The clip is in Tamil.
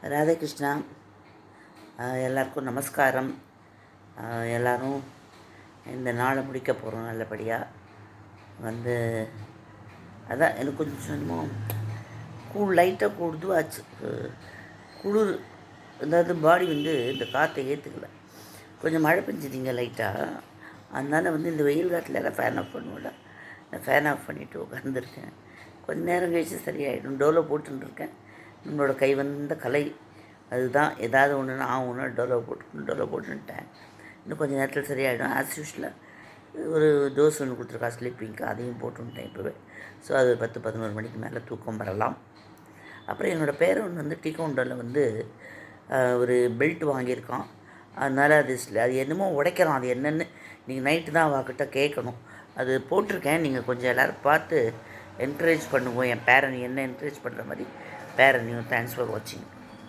ராதாகிருஷ்ணா. எல்லாருக்கும் நமஸ்காரம். எல்லோரும் இந்த நாளை முடிக்க போகிறோம் நல்லபடியாக. அதான் எனக்கு கொஞ்சம் லைட்டாக கூடுதுவாச்சு குளிர். அதாவது பாடி இந்த காற்றை ஏற்றுக்கல. கொஞ்சம் மழை பெஞ்சுதிங்க லைட்டாக. அதனால் இந்த வெயில் காட்டில் எல்லாம் ஃபேன் ஆஃப் பண்ணுவோம்ல, நான் ஃபேன் ஆஃப் பண்ணிவிட்டு உட்காந்துருக்கேன். கொஞ்சம் நேரம் கழிச்சு சரியாயிடும். டோலோ போட்டுருக்கேன். நம்மளோட கை வந்த கலை அதுதான். ஏதாவது ஒன்றுனா டோலோ போட்டுன்ட்டேன். இன்னும் கொஞ்சம் நேரத்தில் சரியாயிடும். ஆஸ் யூஷுவலாக ஒரு டோஸ் ஒன்று கொடுத்துருக்கா ஸ்லீப்பிங்க்கு, அதையும் போட்டுன்ட்டேன் இப்போவே. ஸோ அது 10-11 மணிக்கு மேலே தூக்கம் வரலாம். அப்புறம் என்னோடய பேரன் டீ கவுண்டரில் ஒரு பெல்ட் வாங்கியிருக்கான். அதனால் அது என்னமோ உடைக்கிறான். அது என்னென்னு நீங்கள் நைட்டு தான் அவகிட்ட கேட்கணும். அது போட்டிருக்கேன். நீங்கள் கொஞ்சம் எல்லோரும் பார்த்து என்கரேஜ் பண்ணுவோம். என் பேரன் என்ன என்கரேஜ் பண்ணுற மாதிரி பேரனையும். தேங்க்ஸ் ஃபார் வாட்சிங்.